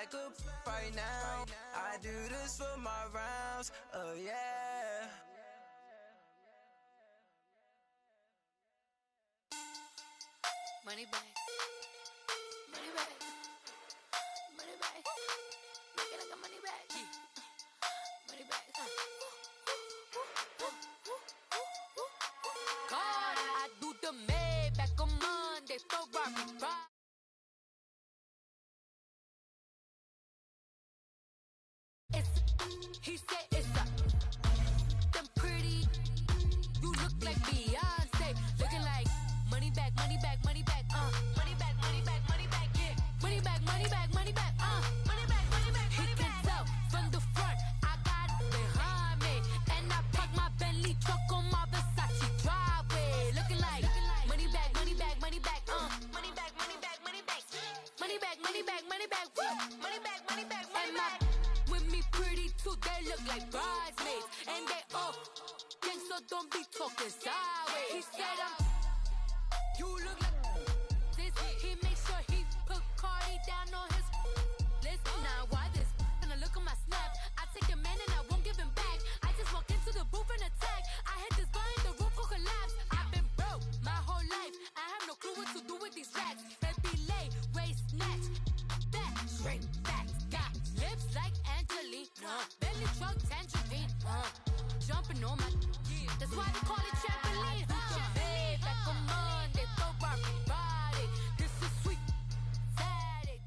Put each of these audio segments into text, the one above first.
like a right now. I do this for my rounds, oh yeah. Money back, money back, money back. Make it like a money back, money back. God, I do the Maybach on Monday, Ferrari ride. He said it's a them pretty. You look like Beyonce, looking like money back, money back, money back, money back, money back, money back, yeah, money back, money back, money back, money back, money back. He can tell from the front, I got it behind me, and I park my Bentley truck on my Versace driveway, looking like money back, money back, money back, money back, money back, money back, money back, money back, money back, money back, money back, money back. With me pretty too, they look like bridesmaids, and they all gang, so don't be talking sideways. He said you look like this. He made sure he put Cardi down on his list. Now why this? Gonna look at my snap. I take a man and I won't give him back. I just walk into the booth and attack. I hit this bar and the roof will collapse. I've been broke my whole life. I have no clue what to do with these racks. Baby lay, waist snatch, back straight back. Got lips like Angelina, belly truck tangerine. Jumping on my, that's why they call it trampoline. Back on Monday, Ferrari Friday. This is sweet Saturday.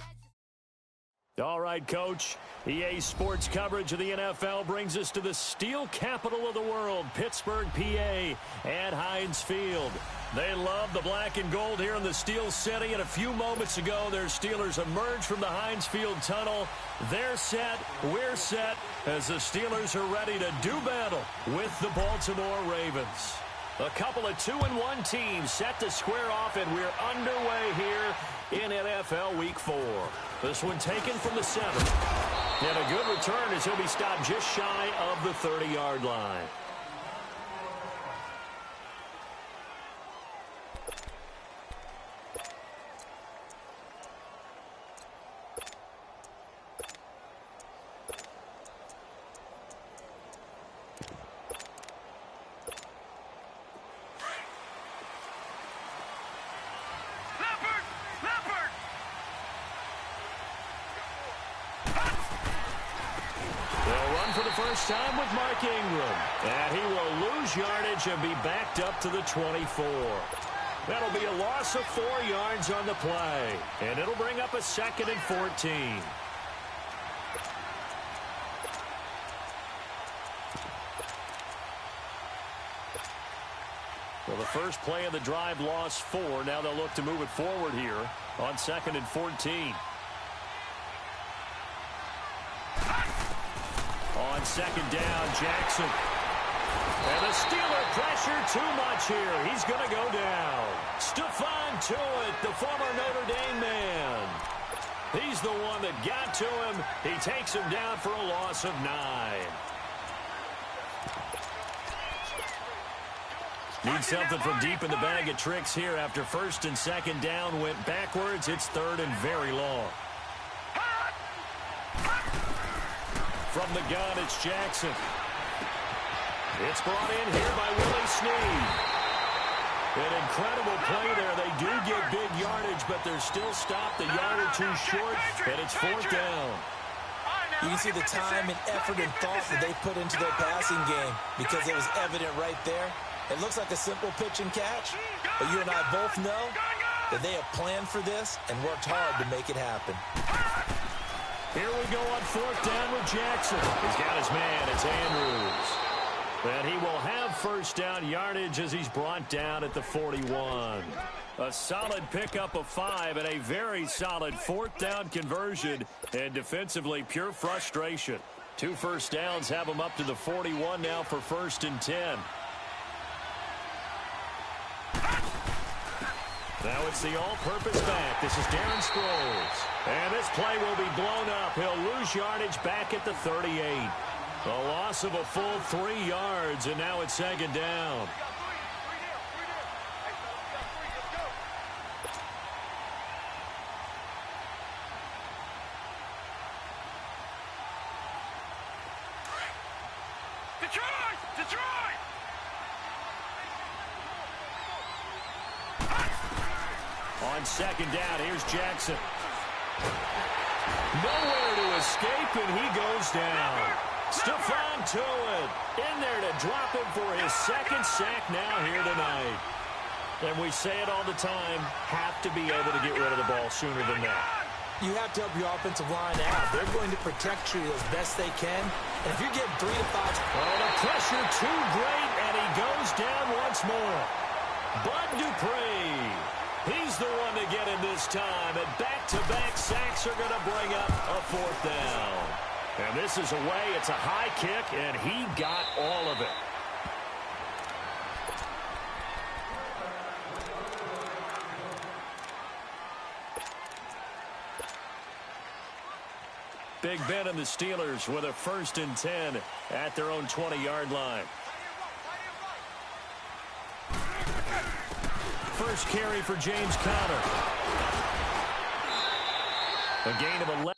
All right, Coach. EA Sports coverage of the NFL brings us to the steel capital of the world, Pittsburgh, PA, at Heinz Field. They love the black and gold here in the Steel City, and a few moments ago, their Steelers emerged from the Heinz Field tunnel. They're set, we're set, as the Steelers are ready to do battle with the Baltimore Ravens. A couple of 2-1 teams set to square off, and we're underway here in NFL Week 4. This one taken from the 7. And a good return as he'll be stopped just shy of the 30-yard line. First time with Mark Ingram. And he will lose yardage and be backed up to the 24. That'll be a loss of 4 yards on the play. And it'll bring up a 2nd and 14. Well, the first play of the drive lost 4. Now they'll look to move it forward here on 2nd and 14. On 2nd down, Jackson. And the Steeler pressure too much here. He's going to go down. Stephon Tuitt, the former Notre Dame man. He's the one that got to him. He takes him down for a loss of 9. Need something from deep in the bag of tricks here after 1st and 2nd down went backwards. It's 3rd and very long. From the gun, it's Jackson. It's brought in here by Willie Snead. An incredible play there. They do get big yardage, but they're still stopped a yard or 2 short, and it's 4th down. You can see the time and effort and thought that they put into their passing game because it was evident right there. It looks like a simple pitch and catch, but you and I both know that they have planned for this and worked hard to make it happen. Here we go on 4th down with Jackson. He's got his man. It's Andrews. And he will have 1st down yardage as he's brought down at the 41. A solid pickup of 5 and a very solid 4th down conversion. And defensively, pure frustration. 2 first downs have him up to the 41 now for 1st and 10. Now it's the all-purpose back. This is Darren Sproles. And this play will be blown up. He'll lose yardage back at the 38. A loss of a full 3 yards, and now it's 2nd down. Detroit! Detroit! On second down, here's Jackson. Nowhere to escape, and he goes down. Stephon Tuitt in there to drop him for his second sack now here tonight. And we say it all the time, have to be able to get rid of the ball sooner than that. You have to help your offensive line out. They're going to protect you as best they can. And if you're getting 3 to 5... Oh, the pressure too great, and he goes down once more. Bud Dupree. He's the one to get him this time. And back-to-back sacks are going to bring up a 4th down. And this is away. It's a high kick, and he got all of it. Big Ben and the Steelers with a 1st and 10 at their own 20-yard line. First carry for James Conner. A gain of 11.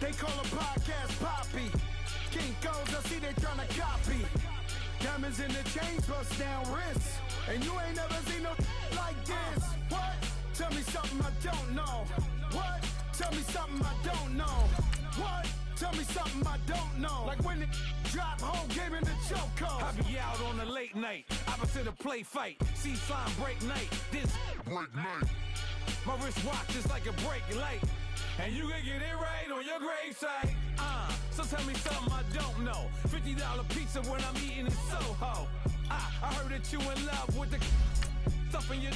They call a podcast Poppy. Kinkos, I see they tryna copy. Diamonds in the chains, bust down wrists. And you ain't never seen no like this. What? Tell me something I don't know. What? Tell me something I don't know. What? Tell me something I don't know. Like when it drop, whole game in the chokehold. I be out on a late night, opposite a play fight. See slime break night, this break night. My wristwatch is like a break light. And you can get it right on your gravesite. So tell me something I don't know. $50 pizza when I'm eating in Soho. I heard that you in love with the stuff in your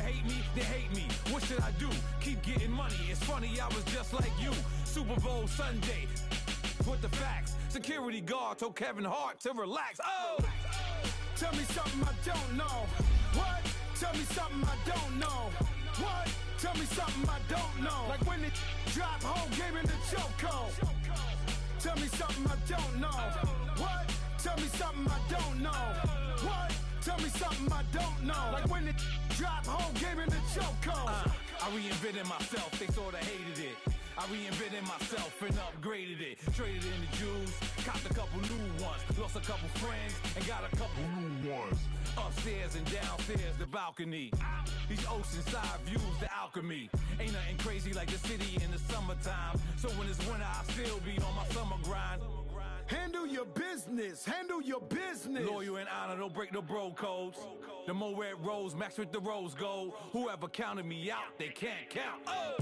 hate me, they hate me. What should I do? Keep getting money. It's funny, I was just like you. Super Bowl Sunday. With the facts. Security guard told Kevin Hart to relax. Oh! Tell me something I don't know. What? Tell me something I don't know. What? Tell me something I don't know. Like when it drop, whole game in the chokehold. Tell me something I don't know. What? Tell me something I don't know. What? Tell me something I don't know. Like when it drop, whole game in the chokehold. I reinvented myself, they sorta hated it. I reinvented myself and upgraded it. Traded in the Jews, copped a couple new ones. Lost a couple friends and got a couple new ones. Upstairs and downstairs, the balcony. These oceanside views, the alchemy. Ain't nothing crazy like the city in the summertime. So when it's winter, I still be on my summer grind. Handle your business. Handle your business. Loyal and honor, don't break no bro codes. The more red rose, max with the rose gold. Whoever counted me out, they can't count. Oh!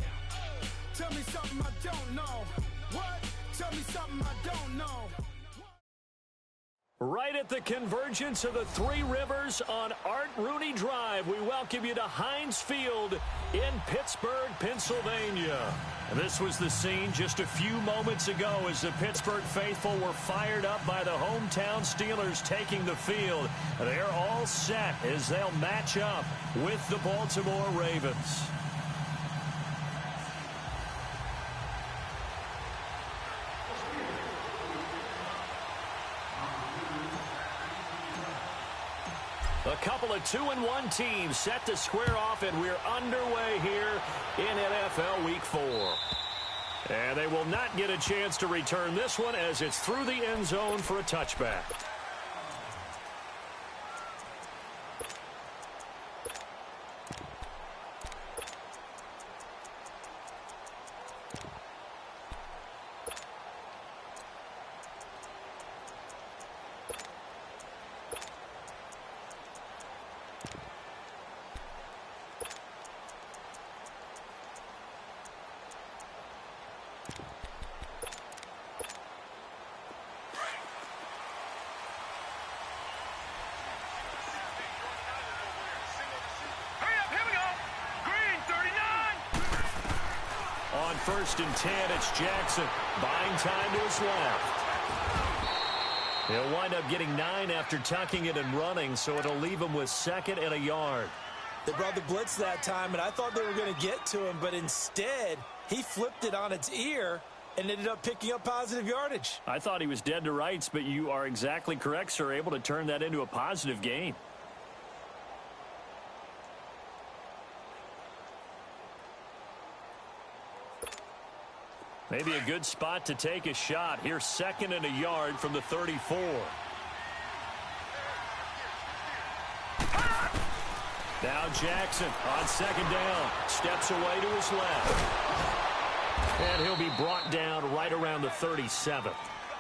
Tell me something I don't know. What? Tell me something I don't know. Right at the convergence of the Three Rivers on Art Rooney Drive, we welcome you to Heinz Field in Pittsburgh, Pennsylvania. And this was the scene just a few moments ago as the Pittsburgh faithful were fired up by the hometown Steelers taking the field. They're all set as they'll match up with the Baltimore Ravens. A couple of 2-1 teams set to square off, and we're underway here in NFL Week 4. And they will not get a chance to return this one as it's through the end zone for a touchback. On 1st and 10, it's Jackson. Buying time to his left. He'll wind up getting 9 after tucking it and running, so it'll leave him with 2nd and a yard. They brought the blitz that time, and I thought they were going to get to him, but instead, He flipped it on its ear and ended up picking up positive yardage. I thought he was dead to rights, but you are exactly correct, sir. Able to turn that into a positive gain. Maybe a good spot to take a shot. Here's 2nd and a yard from the 34. Now Jackson on 2nd down. Steps away to his left. And he'll be brought down right around the 37th.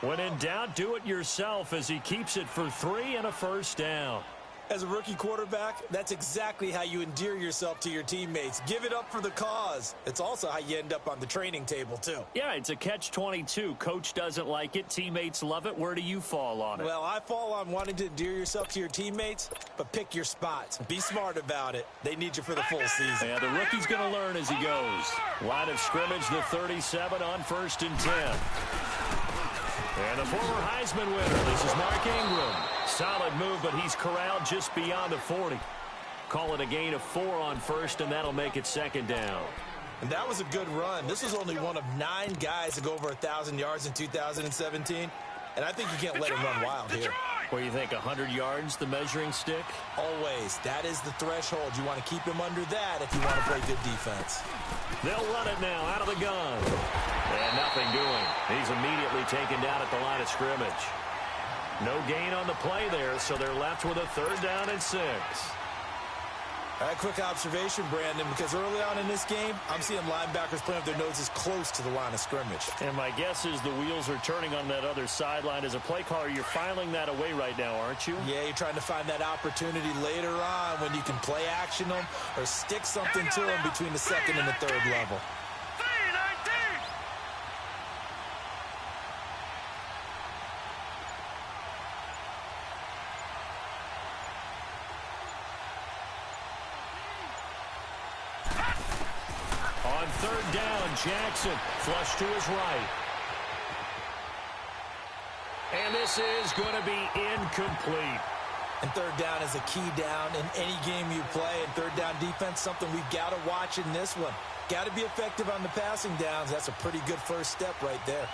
When in doubt, do it yourself as he keeps it for 3 and a first down. As a rookie quarterback, that's exactly how you endear yourself to your teammates. Give it up for the cause. It's also how you end up on the training table, too. Yeah, it's a catch-22. Coach doesn't like it. Teammates love it. Where do you fall on it? Well, I fall on wanting to endear yourself to your teammates, but pick your spots. Be smart about it. They need you for the full season. Yeah, the rookie's going to learn as he goes. Line of scrimmage, the 37 on 1st and 10. And the former Heisman winner, this is Mark Ingram. Solid move, but he's corralled just beyond the 40. Call it a gain of 4 on 1st, and that'll make it 2nd down. And that was a good run. This was only one of 9 guys to go over 1,000 yards in 2017. And I think you can't let him run wild here. What do you think, 100 yards, the measuring stick? Always. That is the threshold. You want to keep him under that if you want to play good defense. They'll run it now out of the gun. And nothing doing. He's immediately taken down at the line of scrimmage. No gain on the play there, so they're left with a 3rd down and 6. A quick observation, Brandon, because early on in this game, I'm seeing linebackers playing with their noses close to the line of scrimmage. And my guess is the wheels are turning on that other sideline. As a play caller, you're filing that away right now, aren't you? Yeah, you're trying to find that opportunity later on when you can play action them or stick something to them between the 2nd and the 3rd level. On 3rd down, Jackson flush to his right. And this is going to be incomplete. And 3rd down is a key down in any game you play. And 3rd down defense, something we've got to watch in this one. Got to be effective on the passing downs. That's a pretty good first step right there.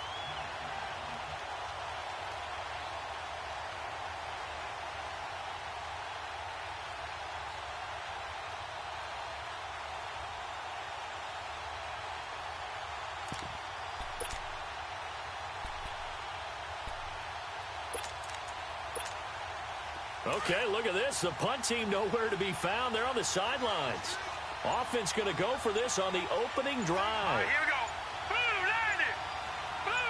Okay, look at this. The punt team nowhere to be found. They're on the sidelines. Offense going to go for this on the opening drive. Here we go. Blue 90. Blue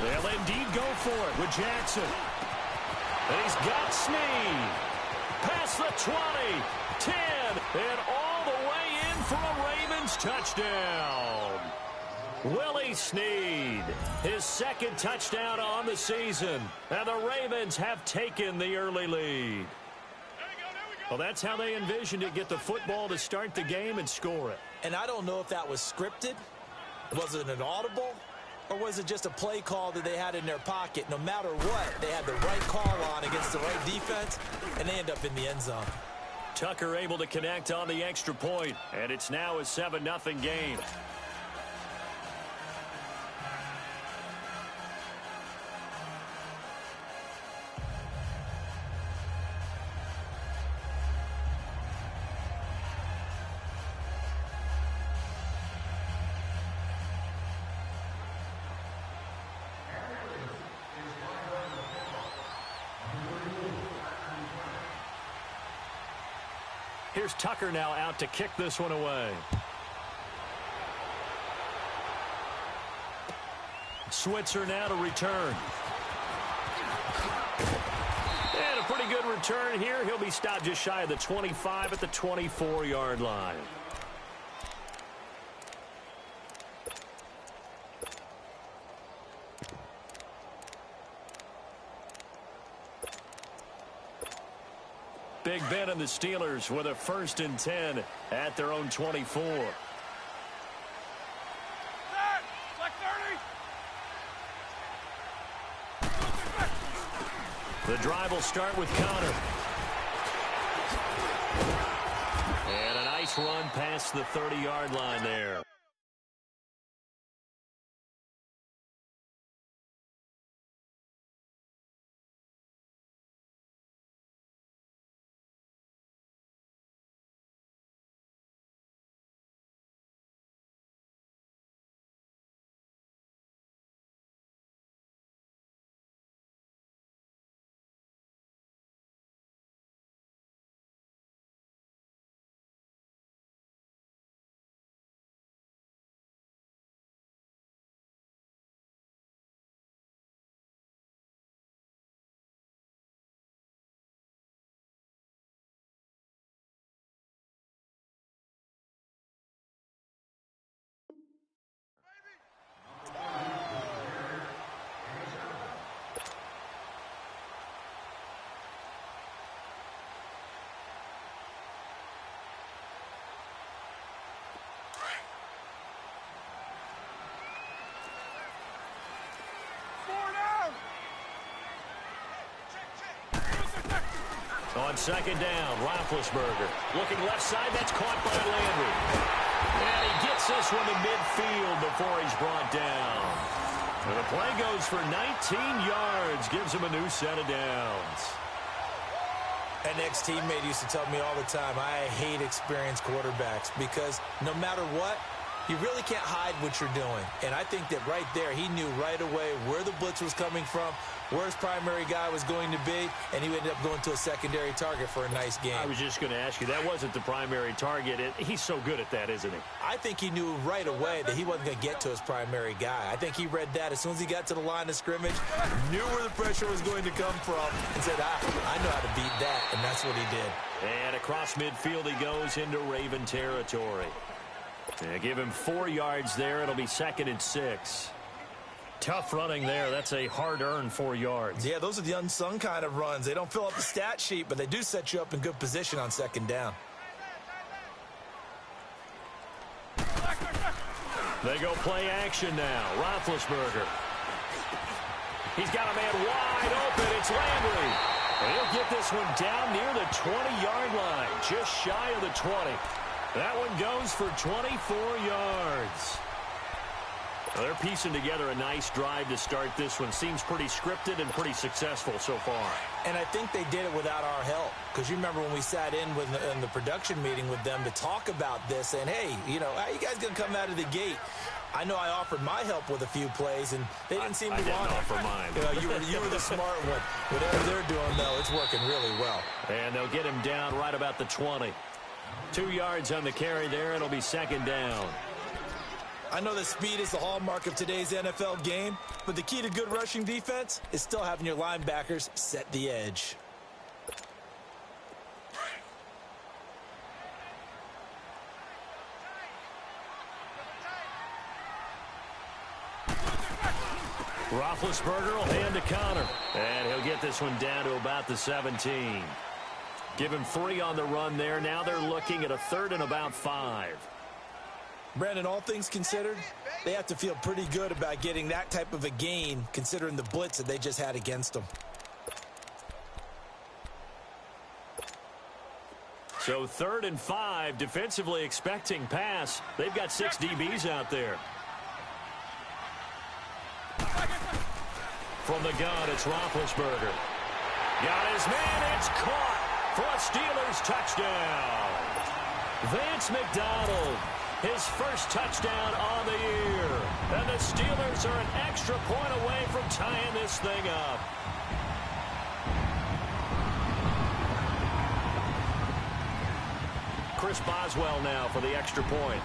90. They'll indeed go for it with Jackson. And he's got Snead. Past the 20, 10, and all the way in for a Ravens touchdown. Willie Snead, his 2nd touchdown on the season. And the Ravens have taken the early lead. Well, that's how they envisioned it. Get the football to start the game and score it. And I don't know if that was scripted. Was it an audible? Or was it just a play call that they had in their pocket? No matter what, they had the right call on against the right defense, and they end up in the end zone. Tucker able to connect on the extra point, and it's now a 7-0 game. Here's Tucker now out to kick this one away. Switzer now to return. And a pretty good return here. He'll be stopped just shy of the 25 at the 24-yard line. Big Ben and the Steelers with a 1st and 10 at their own 24. The drive will start with Connor. And a nice nice run past the 30-yard line there. On second down, Roethlisberger looking left side. That's caught by Landry. And he gets this one to midfield before he's brought down. And the play goes for 19 yards, gives him a new set of downs. An ex-teammate used to tell me all the time, I hate experienced quarterbacks because no matter what, you really can't hide what you're doing. And I think that right there, he knew right away where the blitz was coming from, where his primary guy was going to be, and he ended up going to a secondary target for a nice game. I was just going to ask you, that wasn't the primary target. He's so good at that, isn't he? I think he knew right away that he wasn't going to get to his primary guy. I think he read that as soon as he got to the line of scrimmage, knew where the pressure was going to come from, and said, I know how to beat that, and that's what he did. And across midfield he goes into Raven territory. Give him 4 yards there. It'll be 2nd and 6. Tough running there. That's a hard-earned 4 yards. Yeah, those are the unsung kind of runs. They don't fill up the stat sheet, but they do set you up in good position on second down. They go play action now. Roethlisberger. He's got a man wide open. It's Landry. And he'll get this one down near the 20-yard line, just shy of the 20. That one goes for 24 yards. Well, they're piecing together a nice drive to start this one. Seems pretty scripted and pretty successful so far. And I think they did it without our help. Because you remember when we sat in the production meeting with them to talk about this, saying, hey, you know, how you guys going to come out of the gate? I know I offered my help with a few plays, and they didn't seem to want it. I didn't offer mine. You know, you were the smart one. Whatever they're doing, though, it's working really well. And they'll get him down right about the 20. 2 yards on the carry there. It'll be 2nd down. I know that speed is the hallmark of today's NFL game, but the key to good rushing defense is still having your linebackers set the edge. Roethlisberger will hand to Connor. And he'll get this one down to about the 17. Give him 3 on the run there. Now they're looking at a 3rd and about 5. Brandon, all things considered, they have to feel pretty good about getting that type of a gain, considering the blitz that they just had against them. So 3rd and 5, defensively expecting pass. They've got 6 DBs out there. From the gun, it's Roethlisberger. Got his man, it's caught for a Steelers touchdown. Vance McDonald, his first touchdown on the year. And the Steelers are an extra point away from tying this thing up. Chris Boswell now for the extra point.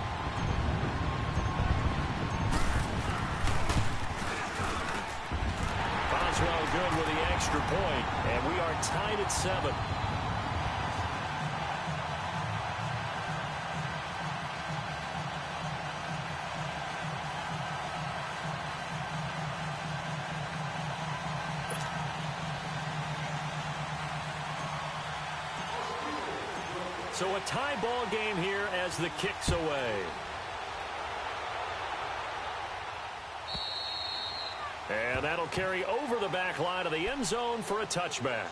Boswell good with the extra point, and we are tied at 7. So a tie ball game here as the kick's away. And that'll carry over the back line of the end zone for a touchback.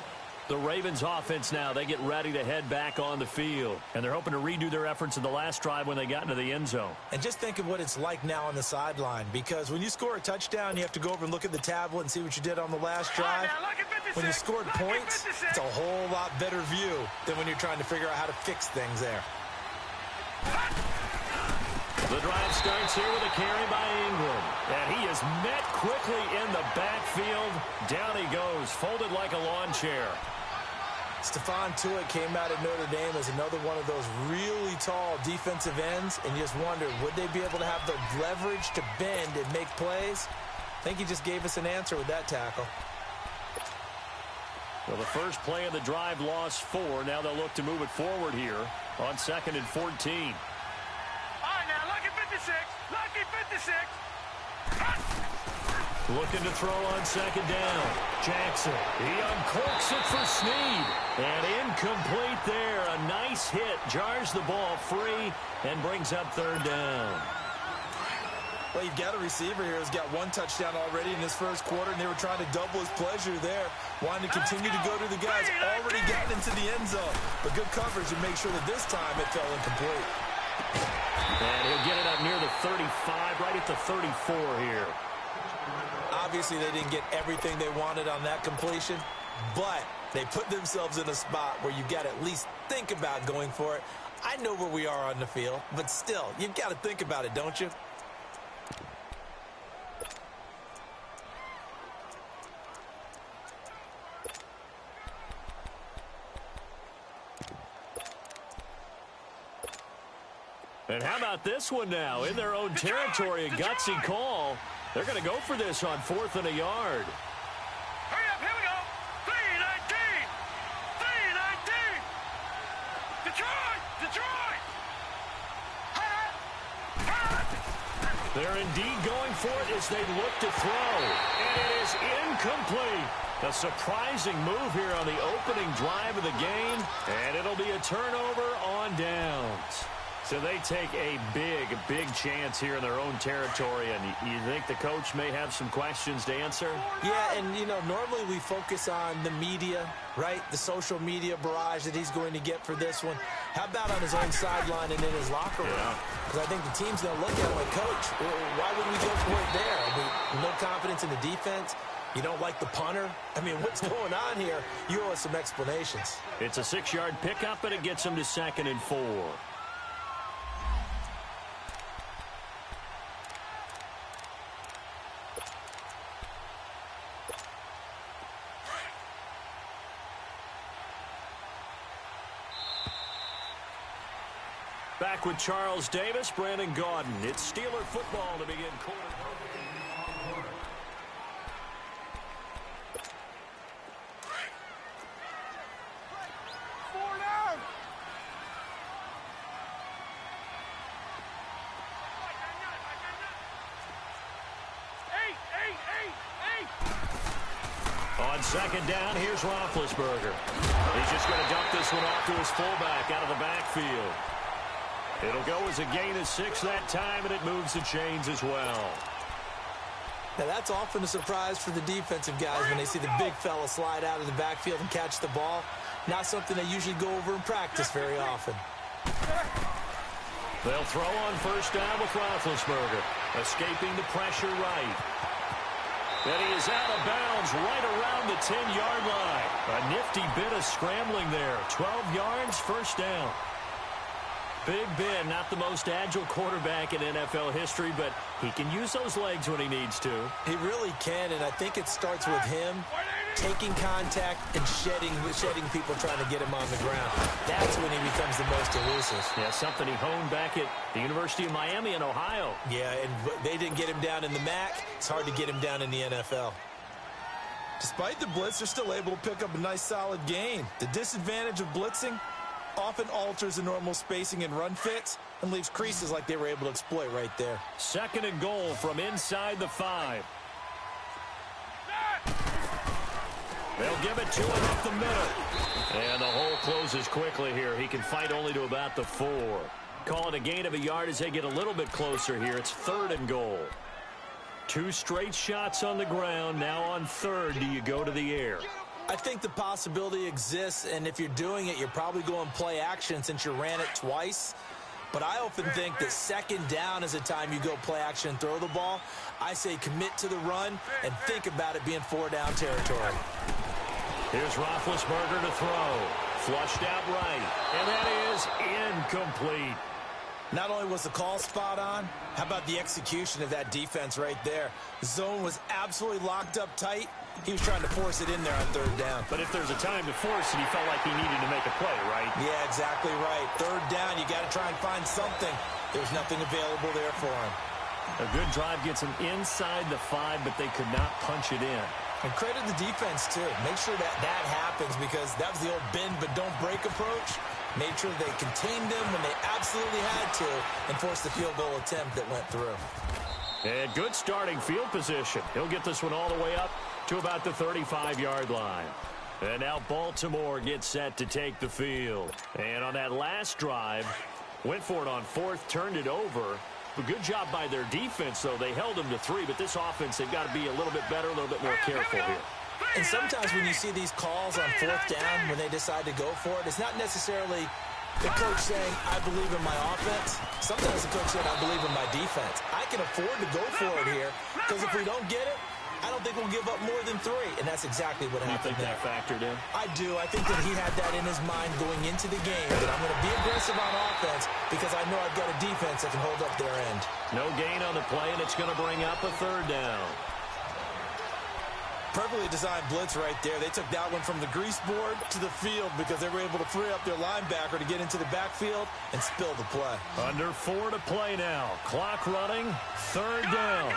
The Ravens offense now, they get ready to head back on the field. And they're hoping to redo their efforts in the last drive when they got into the end zone. And just think of what it's like now on the sideline, because when you score a touchdown, you have to go over and look at the tablet and see what you did on the last drive. When you scored points, it's a whole lot better view than when you're trying to figure out how to fix things there. The drive starts here with a carry by Ingram. And he is met quickly in the backfield. Down he goes, folded like a lawn chair. Stephon Tuitt came out of Notre Dame as another one of those really tall defensive ends, and you just wonder, would they be able to have the leverage to bend and make plays? I think he just gave us an answer with that tackle. Well, the first play of the drive lost 4. Now they'll look to move it forward here on 2nd and 14. All right, now, lucky 56. Lucky 56. Looking to throw on 2nd down. Jackson, he uncorks it for Snead. And incomplete there. A nice hit. Jars the ball free and brings up 3rd down. Well, you've got a receiver here who's got 1 touchdown already in his first quarter, and they were trying to double his pleasure there, wanting to continue to go to the guys already gotten into the end zone. But good coverage to make sure that this time it fell incomplete. And he'll get it up near the 35, right at the 34 here. Obviously, they didn't get everything they wanted on that completion, but they put themselves in a spot where you've got to at least think about going for it. I know where we are on the field, but still, you've got to think about it, don't you? And how about this one now? In their own territory, a gutsy call. They're going to go for this on 4th and a yard. Hurry up, here we go. 3-19. 3-19. Detroit! Detroit! They're indeed going for it as they look to throw. And it is incomplete. A surprising move here on the opening drive of the game. And it'll be a turnover on downs. So they take a big chance here in their own territory, and you think the coach may have some questions to answer? Yeah, and, you know, normally we focus on the media, right? The social media barrage that he's going to get for this one. How about on his own sideline and in his locker room? Because I think the team's going to look at him like, Coach, why wouldn't we go for it there? I mean, no confidence in the defense. You don't like the punter? I mean, what's going on here? You owe us some explanations. It's a 6-yard pickup, and it gets him to 2nd and 4. Back with Charles Davis, Brandon Gaudin. It's Steeler football to begin quarter. 4 down. Eight. On 2nd down, here's Roethlisberger. He's just going to dump this one off to his fullback out of the backfield. It'll go as a gain of 6 that time, and it moves the chains as well. Now, that's often a surprise for the defensive guys when they see the big fella slide out of the backfield and catch the ball. Not something they usually go over in practice very often. They'll throw on 1st down with Roethlisberger, escaping the pressure right. And he is out of bounds right around the 10-yard line. A nifty bit of scrambling there. 12 yards, 1st down. Big Ben, not the most agile quarterback in NFL history, but he can use those legs when he needs to. He really can, and I think it starts with him taking contact and shedding people trying to get him on the ground. That's when he becomes the most elusive. Yeah, something he honed back at the University of Miami in Ohio. Yeah, and they didn't get him down in the MAC. It's hard to get him down in the NFL. Despite the blitz, they're still able to pick up a nice solid gain. The disadvantage of blitzing often alters the normal spacing and run fits and leaves creases like they were able to exploit right there. 2nd and goal from inside the 5. They'll give it to him up the middle. And the hole closes quickly here. He can fight only to about the 4. Call it a gain of a yard as they get a little bit closer here. It's 3rd and goal. 2 straight shots on the ground. Now on 3rd, do you go to the air? I think the possibility exists, and if you're doing it, you're probably going play action since you ran it twice. But I often think that second down is the time you go play action and throw the ball. I say commit to the run and think about it being 4-down territory. Here's Roethlisberger to throw. Flushed out right, and that is incomplete. Not only was the call spot on, how about the execution of that defense right there? The zone was absolutely locked up tight. He was trying to force it in there on third down. But if there's a time to force it, he felt like he needed to make a play, right? Yeah, exactly right. Third down, you got to try and find something. There's nothing available there for him. A good drive gets him inside the 5, but they could not punch it in. And credit the defense, too. Make sure that happens because that was the old bend but don't break approach. Made sure they contained them when they absolutely had to and forced the field goal attempt that went through. And good starting field position. He'll get this one all the way up to about the 35-yard line. And now Baltimore gets set to take the field. And on that last drive, went for it on 4th, turned it over. A good job by their defense, though. They held them to 3, but this offense, they've got to be a little bit better, a little bit more careful here. And sometimes when you see these calls on 4th down, when they decide to go for it, it's not necessarily the coach saying, I believe in my offense. Sometimes the coach saying, I believe in my defense. I can afford to go for it here because if we don't get it, I don't think we'll give up more than 3, and that's exactly what happened. You think that factored in? I do. I think that he had that in his mind going into the game, that I'm going to be aggressive on offense because I know I've got a defense that can hold up their end. No gain on the play, and it's going to bring up a 3rd down. Perfectly designed blitz right there. They took that one from the grease board to the field because they were able to free up their linebacker to get into the backfield and spill the play. Under 4 to play now. Clock running. 3rd down.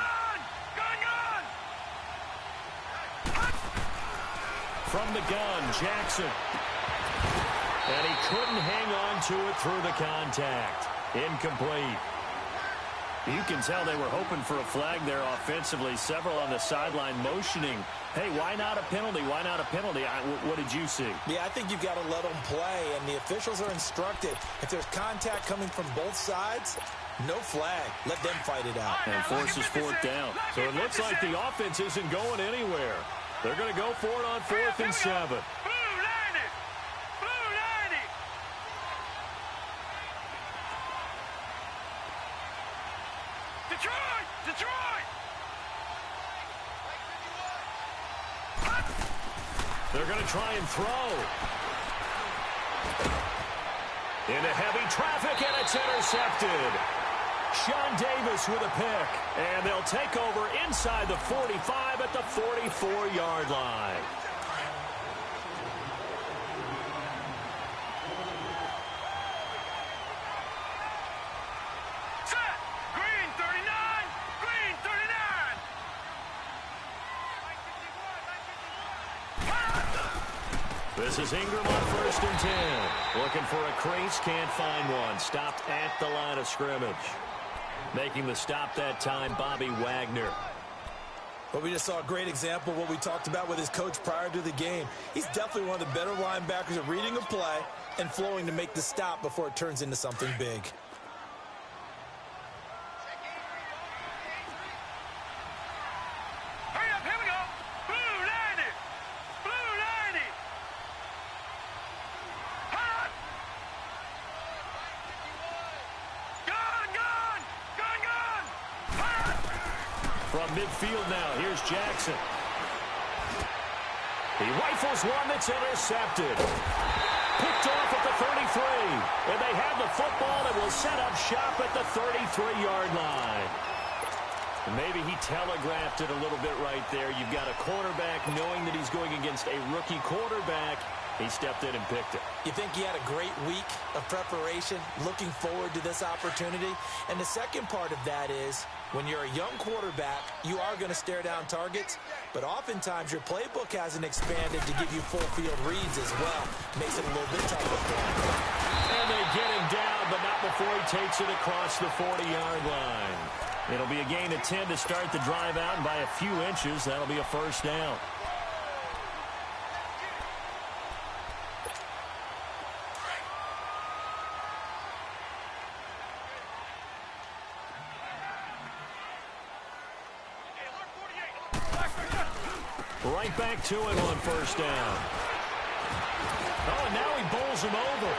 From the gun, Jackson. And he couldn't hang on to it through the contact. Incomplete. You can tell they were hoping for a flag there offensively. Several on the sideline motioning. Hey, why not a penalty? Why not a penalty? What did you see? Yeah, I think you've got to let them play, and the officials are instructed. If there's contact coming from both sides, no flag. Let them fight it out. And forces 4th down. So it looks like the offense isn't going anywhere. They're going to go for it on 4th and 7. Detroit! They're going to try and throw. Into heavy traffic, and it's intercepted. Sean Davis with a pick. And they'll take over inside the 45 at the 44-yard line. This is Ingram on 1st and 10. Looking for a crease, can't find one. Stopped at the line of scrimmage. Making the stop that time, Bobby Wagner. But we just saw a great example of what we talked about with his coach prior to the game. He's definitely one of the better linebackers at reading a play and flowing to make the stop before it turns into something big. From midfield now, here's Jackson. He rifles one that's intercepted. Picked off at the 33. And they have the football and will set up shop at the 33-yard line. And maybe he telegraphed it a little bit right there. You've got a quarterback knowing that he's going against a rookie quarterback. He stepped in and picked it. You think he had a great week of preparation, looking forward to this opportunity? And the second part of that is, when you're a young quarterback, you are going to stare down targets, but oftentimes your playbook hasn't expanded to give you full field reads as well. Makes it a little bit tougher for him. And they get him down, but not before he takes it across the 40-yard line. It'll be a gain of 10 to start the drive out, and by a few inches, that'll be a 1st down. Right back to it on first down. Oh, and now he bowls him over.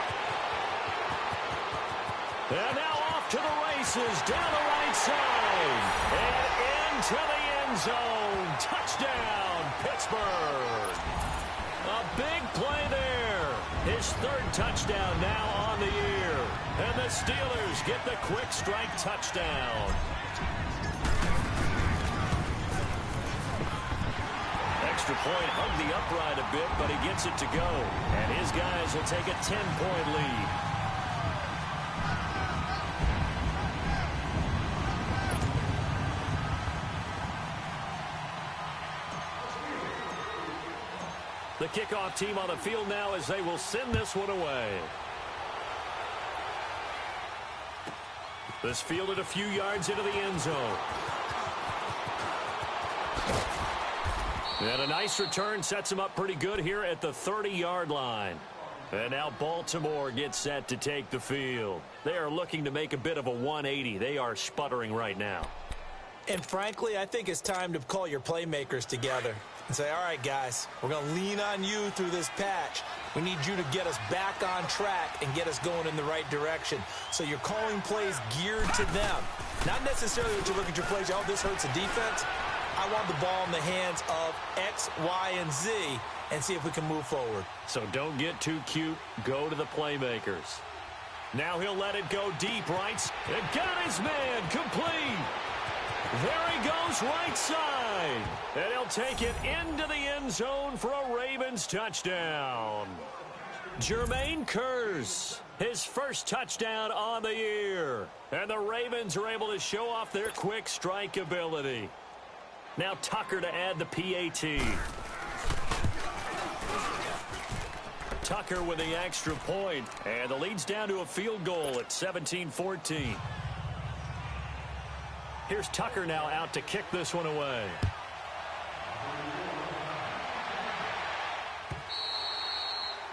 And now off to the races, down the right side. And into the end zone. Touchdown, Pittsburgh. A big play there. His third touchdown now on the year. And the Steelers get the quick strike touchdown. Extra point hugged the upright a bit, but he gets it to go. And his guys will take a 10-point lead. The kickoff team on the field now as they will send this one away. This fielded a few yards into the end zone. And a nice return sets him up pretty good here at the 30-yard line. And now Baltimore gets set to take the field. They are looking to make a bit of a 180. They are sputtering right now. And frankly, I think it's time to call your playmakers together and say, all right, guys, we're going to lean on you through this patch. We need you to get us back on track and get us going in the right direction. So you're calling plays geared to them. Not necessarily that you look at your plays, oh, this hurts the defense. I want the ball in the hands of X, Y, and Z and see if we can move forward. So don't get too cute. Go to the playmakers. Now he'll let it go deep, right? And got his man complete. There he goes right side. And he'll take it into the end zone for a Ravens touchdown. Jermaine Kearse, his first touchdown on the year. And the Ravens are able to show off their quick strike ability. Now Tucker to add the PAT. Tucker with the extra point. And the lead's down to a field goal at 17-14. Here's Tucker now out to kick this one away.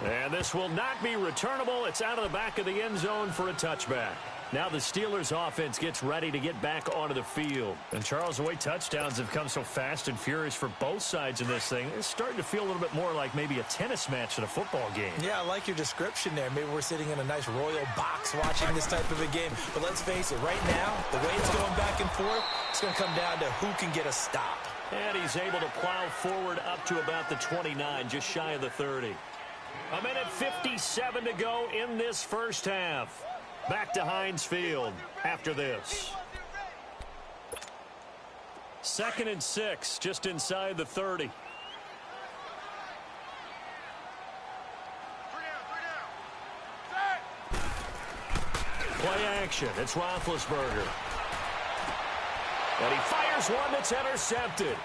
And this will not be returnable. It's out of the back of the end zone for a touchback. Now the Steelers offense gets ready to get back onto the field. And Charles, the way touchdowns have come so fast and furious for both sides in this thing, it's starting to feel a little bit more like maybe a tennis match in a football game. Yeah, I like your description there. Maybe we're sitting in a nice royal box watching this type of a game. But let's face it, right now, the way it's going back and forth, it's going to come down to who can get a stop. And he's able to plow forward up to about the 29, just shy of the 30. A minute 57 to go in this first half. Back to Heinz Field after this. 2nd and 6, just inside the 30. Play action. It's Roethlisberger. And he fires one that's intercepted.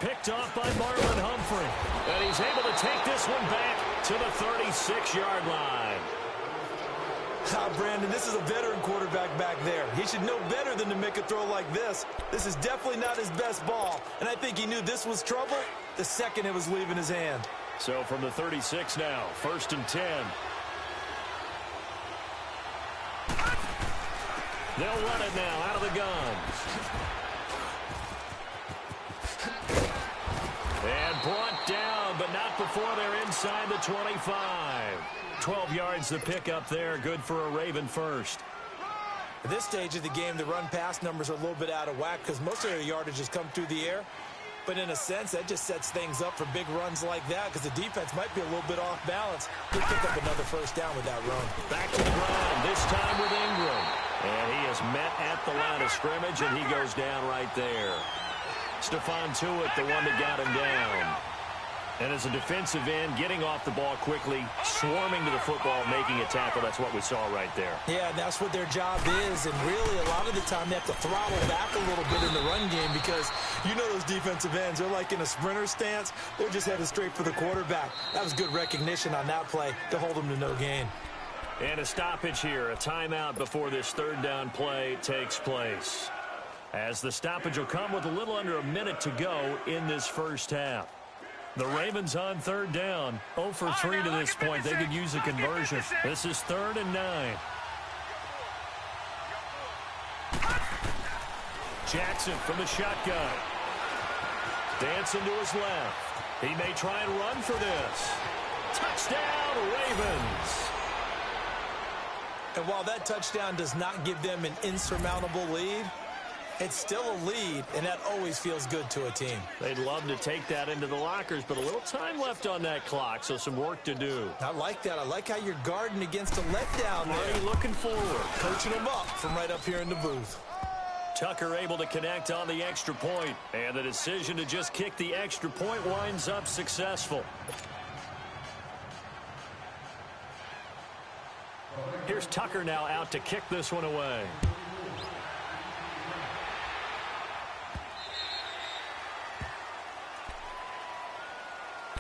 Picked off by Marlon Humphrey. And he's able to take this one back to the 36-yard line. Brandon, this is a veteran quarterback back there. He should know better than to make a throw like this. This is definitely not his best ball. And I think he knew this was trouble the second it was leaving his hand. So from the 36 now, 1st and 10. They'll run it now out of the gun. And brought down, but not before they're inside the 25. 12 yards to pick up there. Good for a Raven first. At this stage of the game, the run-pass numbers are a little bit out of whack because most of their yardage has come through the air. But in a sense, that just sets things up for big runs like that because the defense might be a little bit off balance. He'll pick up another first down with that run. Back to the ground, this time with Ingram. And he is met at the line of scrimmage, and he goes down right there. Stephon Tuitt, the one that got him down. And as a defensive end, getting off the ball quickly, swarming to the football, making a tackle. That's what we saw right there. Yeah, and that's what their job is. And really, a lot of the time, they have to throttle back a little bit in the run game because you know those defensive ends, they're like in a sprinter stance. They're just headed straight for the quarterback. That was good recognition on that play to hold them to no gain. And a stoppage here, a timeout before this third down play takes place. As the stoppage will come with a little under a minute to go in this first half. The Ravens on third down, 0 for 3 to this point. They could use a conversion. This is 3rd and 9. Jackson from the shotgun. Dancing to his left. He may try and run for this. Touchdown, Ravens. And while that touchdown does not give them an insurmountable lead, it's still a lead, and that always feels good to a team. They'd love to take that into the lockers, but a little time left on that clock, so some work to do. I like that. I like how you're guarding against a letdown there. Already looking forward. Coaching them up from right up here in the booth. Tucker able to connect on the extra point, and the decision to just kick the extra point winds up successful. Here's Tucker now out to kick this one away.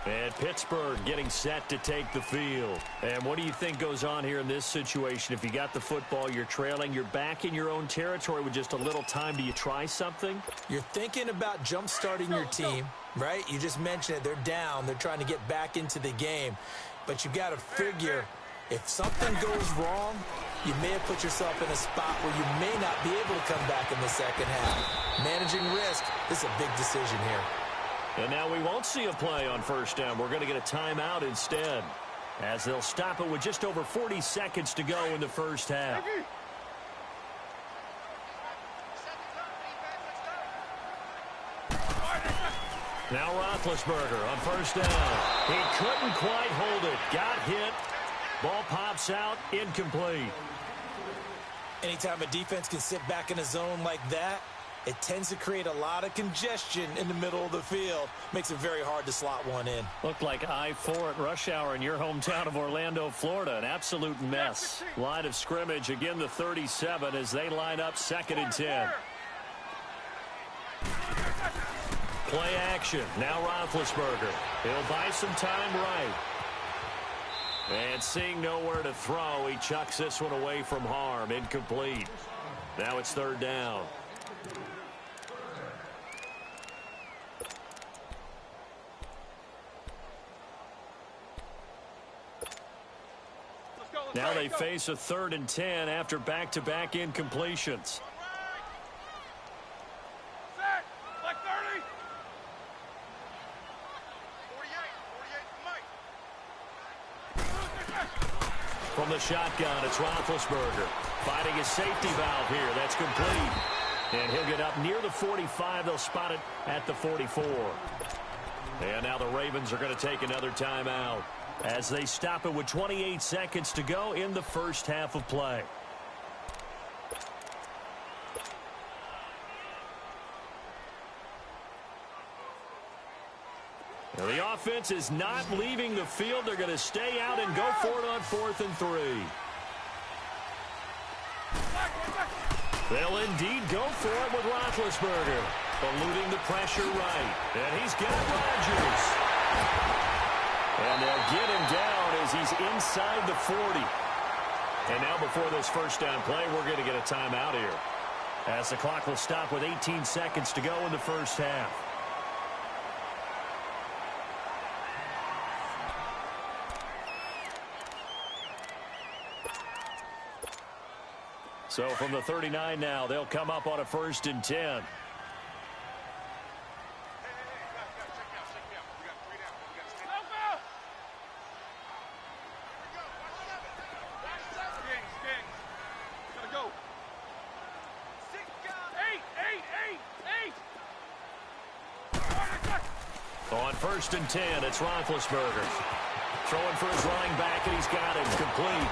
And Pittsburgh getting set to take the field. And what do you think goes on here in this situation? If you got the football, you're trailing, you're back in your own territory with just a little time. Do you try something? You're thinking about jump-starting your team, right? You just mentioned it. They're down. They're trying to get back into the game. But you got to figure if something goes wrong, you may have put yourself in a spot where you may not be able to come back in the second half. Managing risk, this is a big decision here. And now we won't see a play on first down. We're going to get a timeout instead, as they'll stop it with just over 40 seconds to go in the first half. Now Roethlisberger on first down. He couldn't quite hold it. Got hit. Ball pops out. Incomplete. Anytime a defense can sit back in a zone like that, it tends to create a lot of congestion in the middle of the field. Makes it very hard to slot one in. Looked like I-4 at rush hour in your hometown of Orlando, Florida. An absolute mess. Line of scrimmage, again the 37 as they line up 2nd and 10. Play action. Now Roethlisberger. He'll buy some time right. And seeing nowhere to throw, he chucks this one away from harm. Incomplete. Now it's 3rd down. Now they face a 3rd and 10 after back-to-back incompletions. Set. Like 30. 48. From the shotgun, it's Roethlisberger. Finding his safety valve here. That's complete. And he'll get up near the 45. They'll spot it at the 44. And now the Ravens are going to take another timeout as they stop it with 28 seconds to go in the first half of play. Now the offense is not leaving the field. They're going to stay out and go for it on 4th and 3. They'll indeed go for it with Roethlisberger, eluding the pressure right. And he's got Rodgers. And they'll get him down as he's inside the 40. And now before this first down play, we're going to get a timeout here, as the clock will stop with 18 seconds to go in the first half. So from the 39 now, they'll come up on a 1st and 10. On 1st and 10, it's Roethlisberger. Throwing for his running back, and he's got it. Complete.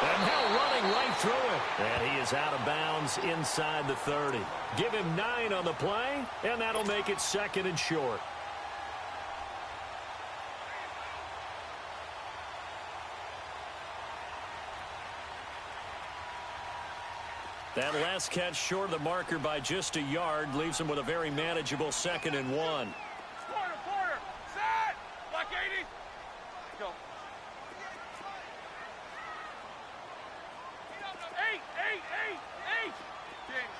And now running right through it. And he is out of bounds inside the 30. Give him 9 on the play, and that'll make it 2nd and short. That last catch short of the marker by just a yard leaves him with a very manageable 2nd and 1. Quarter. Set. Like 80. Go. 8. Kings.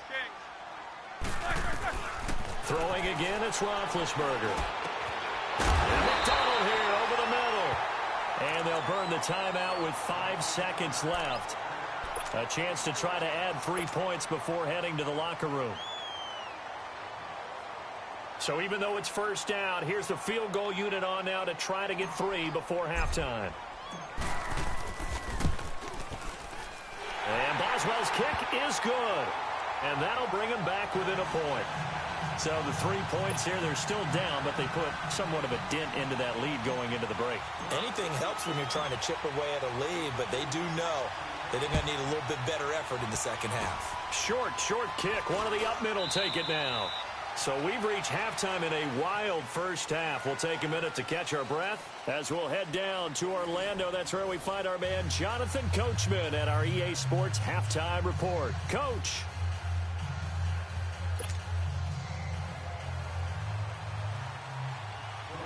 Throwing again, it's Roethlisberger. And McDonald here over the middle. And they'll burn the timeout with 5 seconds left. A chance to try to add 3 points before heading to the locker room. So even though it's first down, here's the field goal unit on now to try to get 3 before halftime. And Boswell's kick is good. And that'll bring him back within a point. So the 3 points here, they're still down, but they put somewhat of a dent into that lead going into the break. Anything helps when you're trying to chip away at a lead, but they do know that they're going to need a little bit better effort in the second half. Short kick. One of the up middle take it now. So we've reached halftime in a wild first half. We'll take a minute to catch our breath as we'll head down to Orlando. That's where we find our man Jonathan Coachman at our EA Sports Halftime Report. Coach.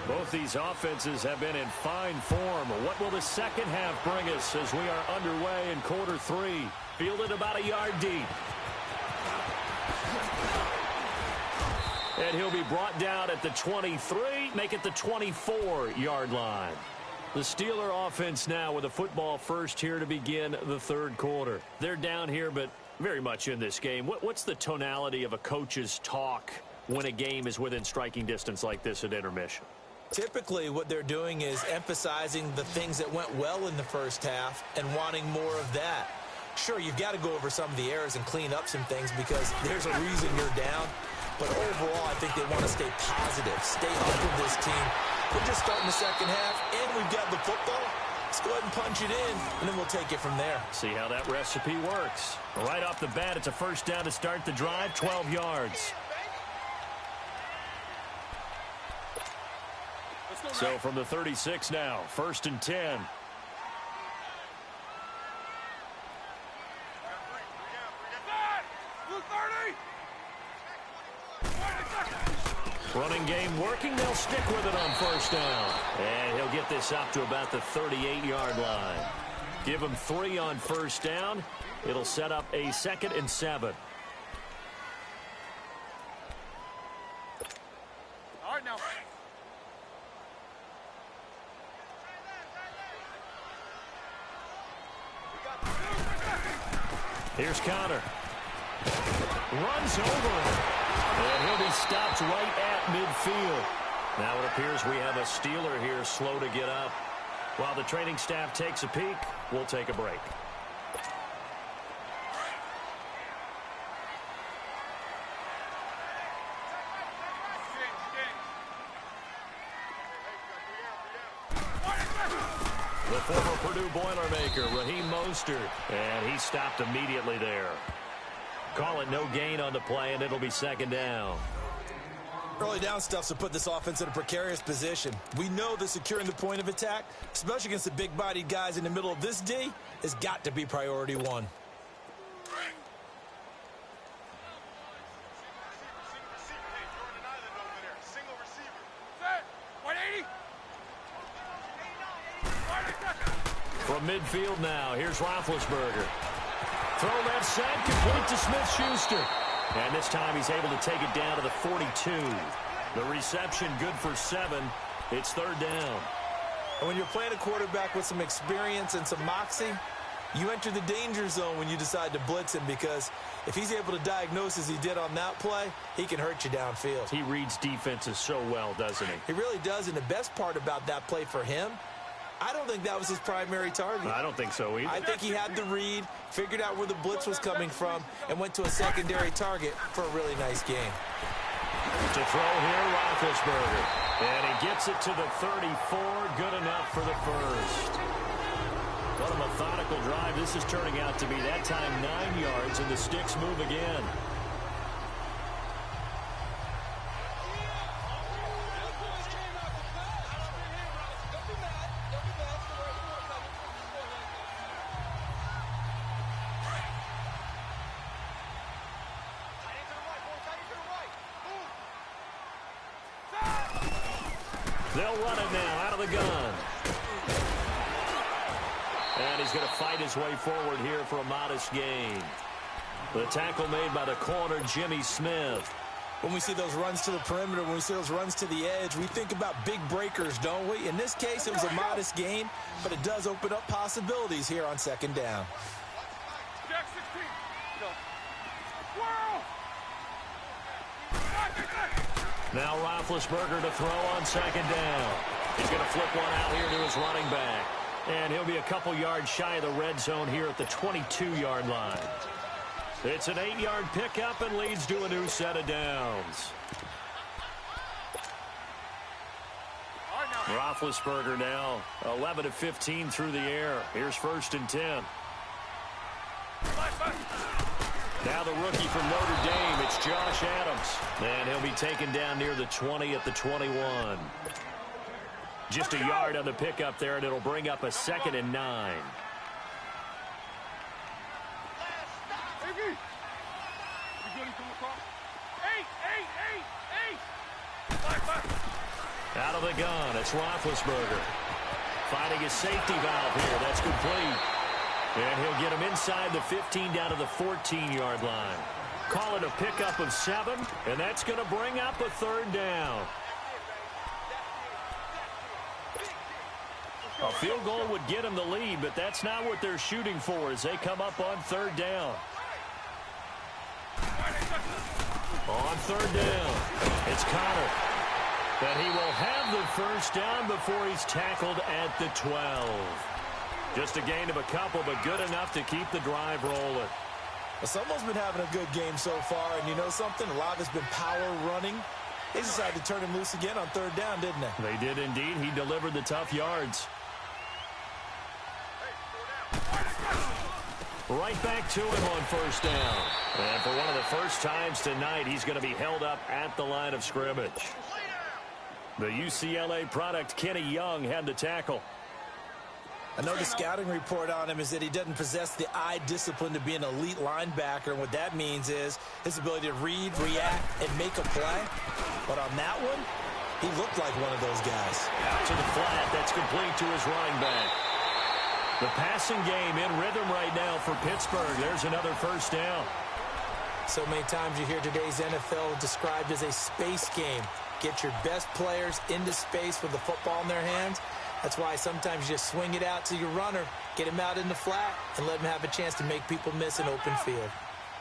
Both these offenses have been in fine form. What will the second half bring us as we are underway in quarter 3? Fielded about a yard deep. And he'll be brought down at the 23, make it the 24-yard line. The Steeler offense now with a football first here to begin the third quarter. They're down here, but very much in this game. What's the tonality of a coach's talk when a game is within striking distance like this at intermission? Typically, what they're doing is emphasizing the things that went well in the first half and wanting more of that. Sure, you've got to go over some of the errors and clean up some things because there's a reason you're down. But overall, I think they want to stay positive, stay up with this team. We're just starting the second half, and we've got the football. Let's go ahead and punch it in, and then we'll take it from there. See how that recipe works. Right off the bat, it's a first down to start the drive, 12 yards. So from the 36 now, 1st and 10. Running game working. They'll stick with it on first down. And he'll get this up to about the 38-yard line. Give him 3 on first down. It'll set up a 2nd and 7. All right, now. Here's Connor. Runs over him. And he'll be stopped right at midfield. Now it appears we have a Steeler here slow to get up. While the training staff takes a peek, we'll take a break. The former Purdue Boilermaker, Raheem Mostert, and he stopped immediately there. Call it no gain on the play, and it'll be 2nd down. Early down stuff to put this offense in a precarious position. We know that securing the point of attack, especially against the big-bodied guys in the middle of this D, has got to be priority 1. From midfield now, here's Roethlisberger. Throw left side, complete to Smith-Schuster. And this time he's able to take it down to the 42. The reception good for 7. It's 3rd down. And when you're playing a quarterback with some experience and some moxie, you enter the danger zone when you decide to blitz him because if he's able to diagnose as he did on that play, he can hurt you downfield. He reads defenses so well, doesn't he? He really does, and the best part about that play for him, I don't think that was his primary target. I don't think so either. I think he had the read, figured out where the blitz was coming from, and went to a secondary target for a really nice game. To throw here, Roethlisberger. And he gets it to the 34. Good enough for the first. What a methodical drive this is turning out to be. That time 9 yards, and the sticks move again. They'll run it now out of the gun. And he's going to fight his way forward here for a modest gain. The tackle made by the corner, Jimmy Smith. When we see those runs to the perimeter, when we see those runs to the edge, we think about big breakers, don't we? In this case, it was a modest gain, but it does open up possibilities here on 2nd down. Jack 16. Go. Whirl! Now Roethlisberger to throw on second down. He's going to flip one out here to his running back. And he'll be a couple yards shy of the red zone here at the 22-yard line. It's an 8-yard pickup and leads to a new set of downs. Roethlisberger now 11 of 15 through the air. Here's 1st and 10. Now the rookie from Notre Dame, it's Josh Adams. And he'll be taken down near the 20 at the 21. Just a yard on the pickup there, and it'll bring up a 2nd and 9. Out of the gun, it's Roethlisberger. Finding his safety valve here. That's complete. And he'll get him inside the 15 down to the 14-yard line. Call it a pickup of 7, and that's going to bring up a 3rd down. A field goal would get him the lead, but that's not what they're shooting for as they come up on 3rd down. On 3rd down, it's Connor. And he will have the 1st down before he's tackled at the 12. Just a gain of a couple, but good enough to keep the drive rolling. Well, someone's been having a good game so far, and you know something? A lot of it's been power running. They decided to turn him loose again on 3rd down, didn't they? They did indeed. He delivered the tough yards. Right back to him on 1st down. And for one of the first times tonight, he's going to be held up at the line of scrimmage. The UCLA product, Kenny Young, had the tackle. I know the scouting report on him is that he doesn't possess the eye discipline to be an elite linebacker. And what that means is his ability to read, react, and make a play. But on that one, he looked like one of those guys. Out to the flat. That's complete to his running back. The passing game in rhythm right now for Pittsburgh. There's another 1st down. So many times you hear today's NFL described as a space game. Get your best players into space with the football in their hands. That's why sometimes you just swing it out to your runner, get him out in the flat, and let him have a chance to make people miss an open field.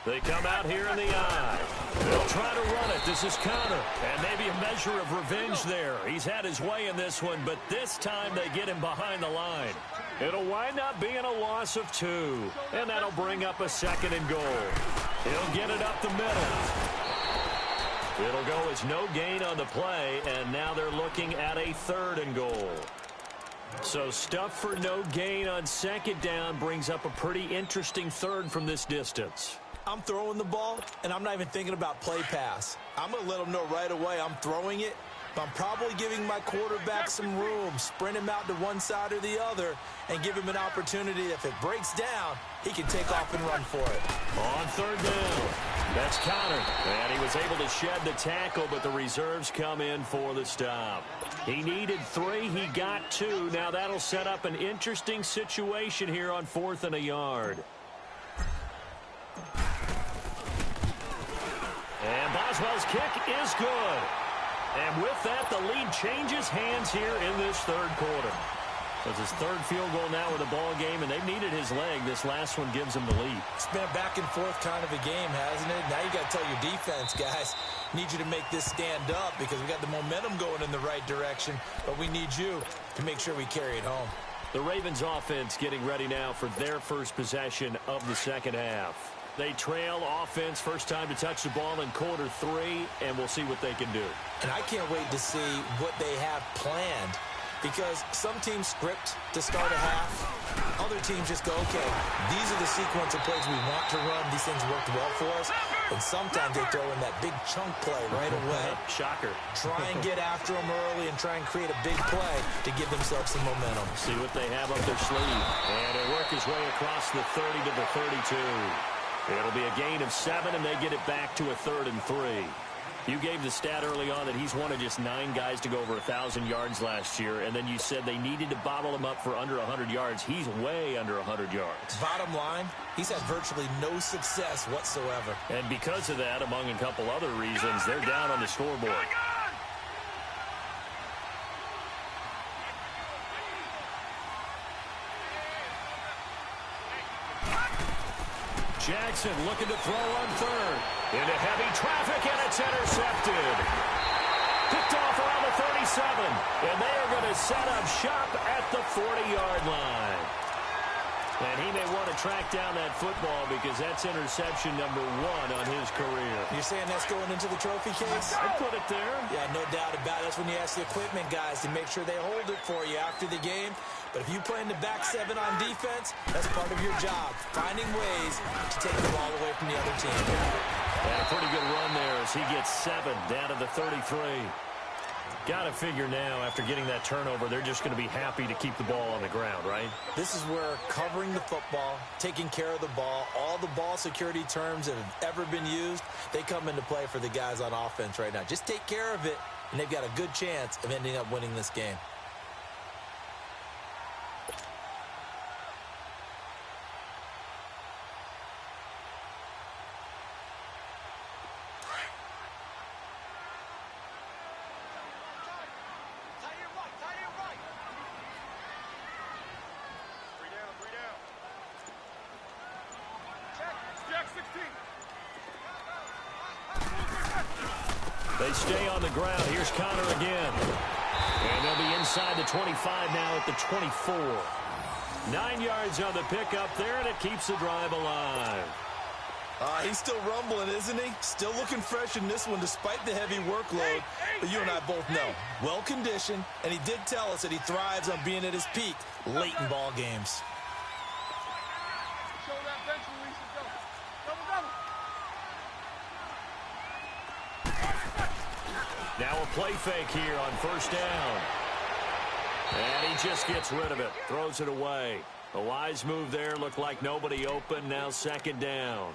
They come out here in the eye. They'll try to run it. This is Connor. And maybe a measure of revenge there. He's had his way in this one, but this time they get him behind the line. It'll wind up being a loss of 2. And that'll bring up a 2nd and goal. He'll get it up the middle. It'll go as no gain on the play, and now they're looking at a 3rd and goal. So stuff for no gain on 2nd down brings up a pretty interesting 3rd from this distance. I'm throwing the ball, and I'm not even thinking about play pass. I'm going to let them know right away I'm throwing it, but I'm probably giving my quarterback some room, sprint him out to one side or the other, and give him an opportunity. If it breaks down, he can take off and run for it. On 3rd down, that's Connor. And he was able to shed the tackle, but the reserves come in for the stop. He needed 3. He got 2. Now that'll set up an interesting situation here on 4th and a yard. And Boswell's kick is good. And with that, the lead changes hands here in this 3rd quarter. That's his 3rd field goal now with the ball game, and they've needed his leg. This last one gives him the lead. It's been a back and forth kind of a game, hasn't it? Now you got to tell your defense, guys, need you to make this stand up because we got the momentum going in the right direction, but we need you to make sure we carry it home. The Ravens offense getting ready now for their first possession of the 2nd half. They trail offense, first time to touch the ball in quarter 3, and we'll see what they can do. And I can't wait to see what they have planned, because some teams script to start a half. Other teams just go, okay, these are the sequence of plays we want to run. These things worked well for us. And sometimes they throw in that big chunk play right away. Shocker. Try and get after them early and try and create a big play to give themselves some momentum. See what they have up their sleeve. And it'll work his way across the 30 to the 32. It'll be a gain of 7, and they get it back to a 3rd and 3. You gave the stat early on that he's one of just 9 guys to go over 1,000 yards last year, and then you said they needed to bottle him up for under 100 yards. He's way under 100 yards. Bottom line, he's had virtually no success whatsoever. And because of that, among a couple other reasons, they're down on the scoreboard. Jackson looking to throw on 3rd. Into heavy traffic, and it's intercepted. Picked off around the 37. And they are going to set up shop at the 40-yard line. And he may want to track down that football because that's interception number 1 on his career. You're saying that's going into the trophy case? I'd put it there. Yeah, no doubt about it. That's when you ask the equipment guys to make sure they hold it for you after the game. But if you play in the back 7 on defense, that's part of your job, finding ways to take the ball away from the other team. And a pretty good run there as he gets 7 down to the 33. Got to figure now, after getting that turnover, they're just going to be happy to keep the ball on the ground, right? This is where covering the football, taking care of the ball, all the ball security terms that have ever been used, they come into play for the guys on offense right now. Just take care of it, and they've got a good chance of ending up winning this game. They stay on the ground. Here's Connor again. And they'll be inside the 25 now at the 24. 9 yards on the pickup there, and it keeps the drive alive. He's still rumbling, isn't he? Still looking fresh in this one despite the heavy workload. But you and I both know, well-conditioned, and he did tell us that he thrives on being at his peak late in ball games. Now a play fake here on first down. And he just gets rid of it. Throws it away. A wise move there. Looked like nobody open. Now second down.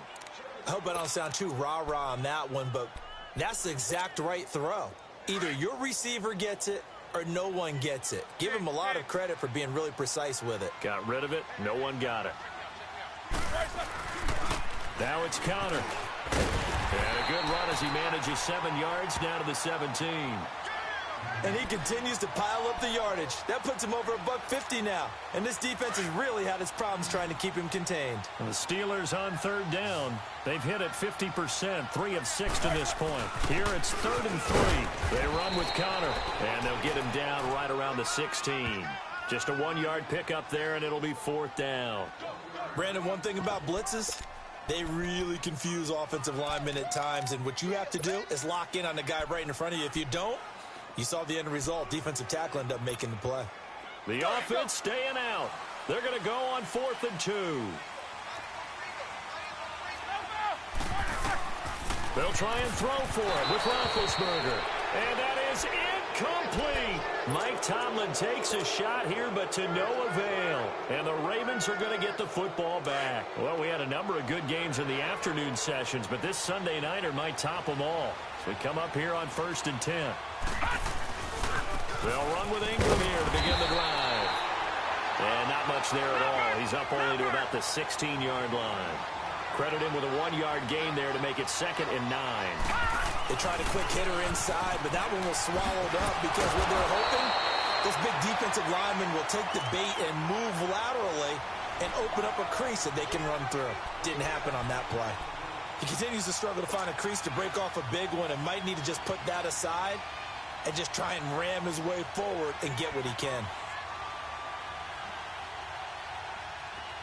I hope I don't sound too rah-rah on that one, but that's the exact right throw. Either your receiver gets it or no one gets it. Give him a lot of credit for being really precise with it. Got rid of it. No one got it. Now it's Connor. And a good run as he manages 7 yards down to the 17. And he continues to pile up the yardage. That puts him over $150 now. And this defense has really had its problems trying to keep him contained. And the Steelers on third down. They've hit it 50%, 3 of 6 to this point. Here it's 3rd and 3. They run with Connor, and they'll get him down right around the 16. Just a 1-yard pickup there, and it'll be 4th down. Brandon, one thing about blitzes, they really confuse offensive linemen at times, and what you have to do is lock in on the guy right in front of you. If you don't, you saw the end result. Defensive tackle ended up making the play. The offense staying out. They're going to go on 4th and 2. They'll try and throw for it with Roethlisberger. And that is incomplete. Mike Tomlin takes a shot here, but to no avail. And the Ravens are going to get the football back. Well, we had a number of good games in the afternoon sessions, but this Sunday nighter might top them all. So we come up here on 1st and 10. They'll run with Ingram here to begin the drive. And not much there at all. He's up only to about the 16-yard line. Credit him with a 1-yard gain there to make it 2nd and 9. They tried a quick hitter inside, but that one was swallowed up because what they're hoping, this big defensive lineman will take the bait and move laterally and open up a crease that they can run through. Didn't happen on that play. He continues to struggle to find a crease to break off a big one and might need to just put that aside and just try and ram his way forward and get what he can.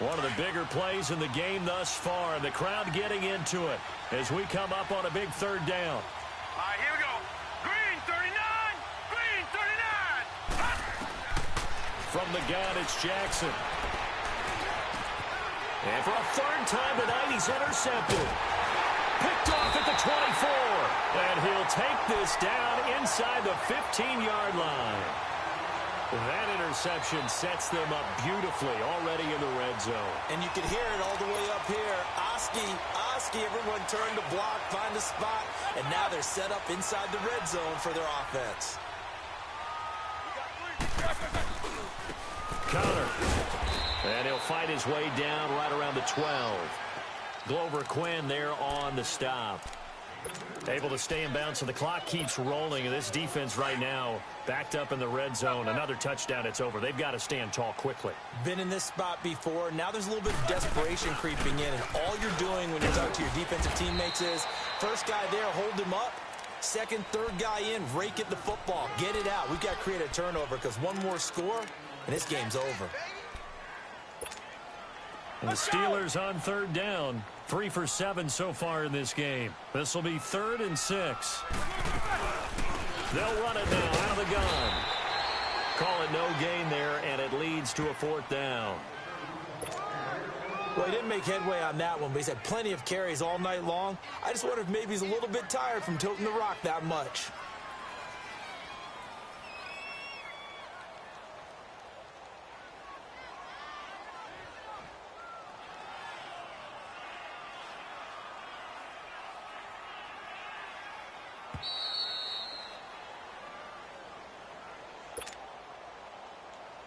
One of the bigger plays in the game thus far. The crowd getting into it as we come up on a big 3rd down. All right, here we go. Green 39! Green 39! From the gun, it's Jackson. And for a 3rd time tonight, he's intercepted. Picked off at the 24. And he'll take this down inside the 15-yard line. That interception sets them up beautifully already in the red zone. And you can hear it all the way up here. Oski, everyone turned to block, find a spot, and now they're set up inside the red zone for their offense. Connor. And he'll fight his way down right around the 12. Glover Quinn there on the stop. Able to stay in bounds, so the clock keeps rolling. And this defense right now backed up in the red zone. Another touchdown, it's over. They've got to stand tall quickly. Been in this spot before. Now there's a little bit of desperation creeping in. And all you're doing when you talk to your defensive teammates is, first guy there, hold him up. Second, third guy in, rake at the football. Get it out. We've got to create a turnover because one more score, and this game's over. And the Steelers on third down. 3 for 7 so far in this game. This will be 3rd and 6. They'll run it now out of the gun. Call it no gain there, and it leads to a 4th down. Well, he didn't make headway on that one, but he's had plenty of carries all night long. I just wonder if maybe he's a little bit tired from toting the rock that much.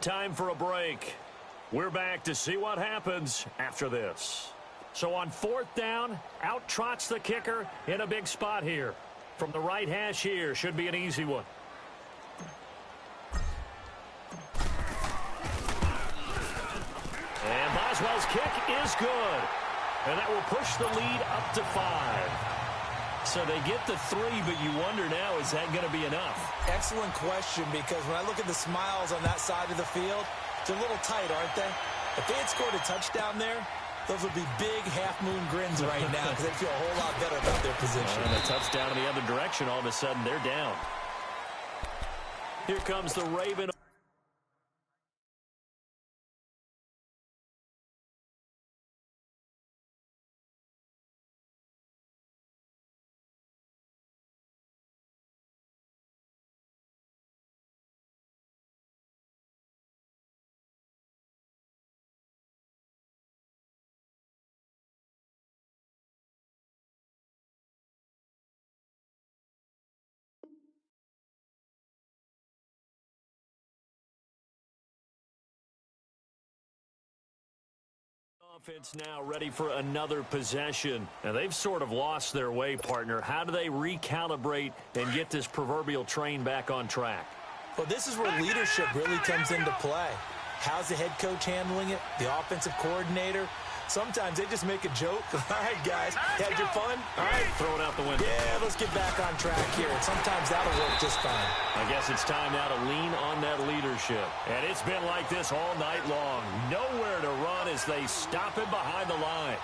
Time for a break. We're back to see what happens after this. So on 4th down, out trots the kicker in a big spot here. From the right hash here, should be an easy one. And Boswell's kick is good. And that will push the lead up to 5. So they get the 3, but you wonder now, is that going to be enough? Excellent question, because when I look at the smiles on that side of the field, they're a little tight, aren't they? If they had scored a touchdown there, those would be big half-moon grins right now because they'd feel a whole lot better about their position. And a touchdown in the other direction, all of a sudden they're down. Here comes the Raven. Offense now ready for another possession. And they've sort of lost their way, partner. How do they recalibrate and get this proverbial train back on track? Well, this is where leadership really comes into play. How's the head coach handling it? The offensive coordinator? Sometimes they just make a joke. All right, guys, had your fun? All right, throw it out the window. Yeah, let's get back on track here. And sometimes that'll work just fine. I guess it's time now to lean on that leadership. And it's been like this all night long. Nowhere to run as they stop him behind the line.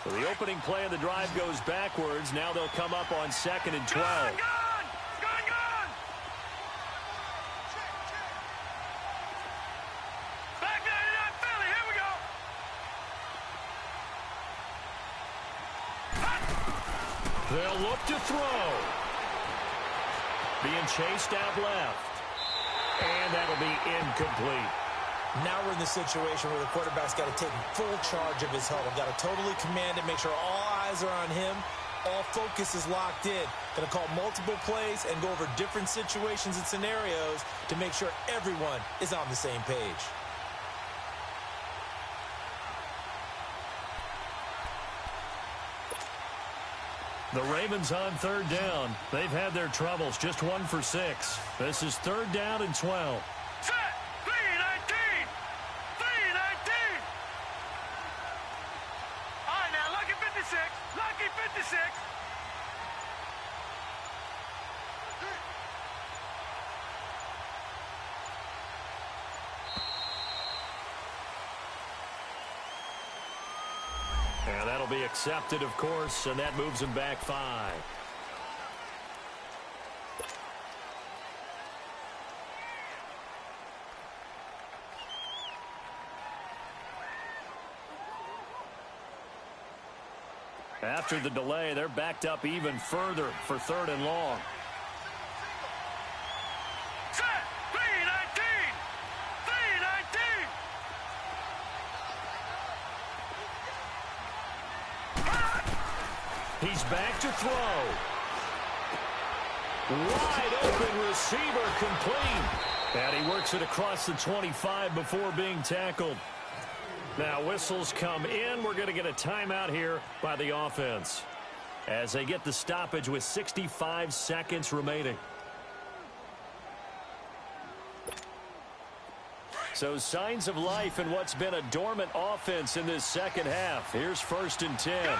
So the opening play of the drive goes backwards. Now they'll come up on 2nd and 12. Gone! Back 99 Philly, here we go! They'll look to throw. Being chased out left. And that'll be incomplete. Now we're in the situation where the quarterback's got to take full charge of his huddle. Got to totally command it, make sure all eyes are on him. All focus is locked in. Going to call multiple plays and go over different situations and scenarios to make sure everyone is on the same page. The Ravens on 3rd down. They've had their troubles, just 1 for 6. This is 3rd down and 12. Set! 319! 319! All right, now, lucky 56. Lucky 56. And that'll be accepted, of course, and that moves him back 5. After the delay, they're backed up even further for 3rd and long. Set! 319! 319! He's back to throw. Wide open receiver complete. And he works it across the 25 before being tackled. Now whistles come in. We're going to get a timeout here by the offense as they get the stoppage with 65 seconds remaining. So signs of life in what's been a dormant offense in this second half. Here's 1st and 10. Gone!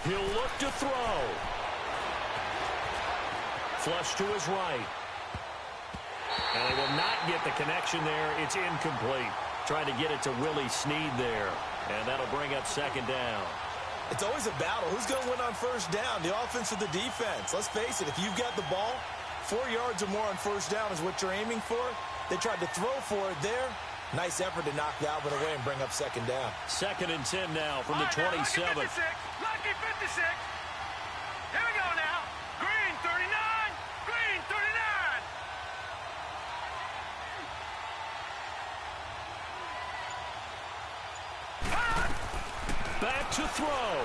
He'll look to throw. Flush to his right. And he will not get the connection there. It's incomplete. Trying to get it to Willie Snead there. And that'll bring up 2nd down. It's always a battle. Who's going to win on 1st down, the offense or the defense? Let's face it, if you've got the ball, 4 yards or more on 1st down is what you're aiming for. They tried to throw for it there. Nice effort to knock that one away and bring up 2nd down. 2nd and 10 now from the 27. Lucky 56. Here we go now. Green 39. Green 39. Back to throw.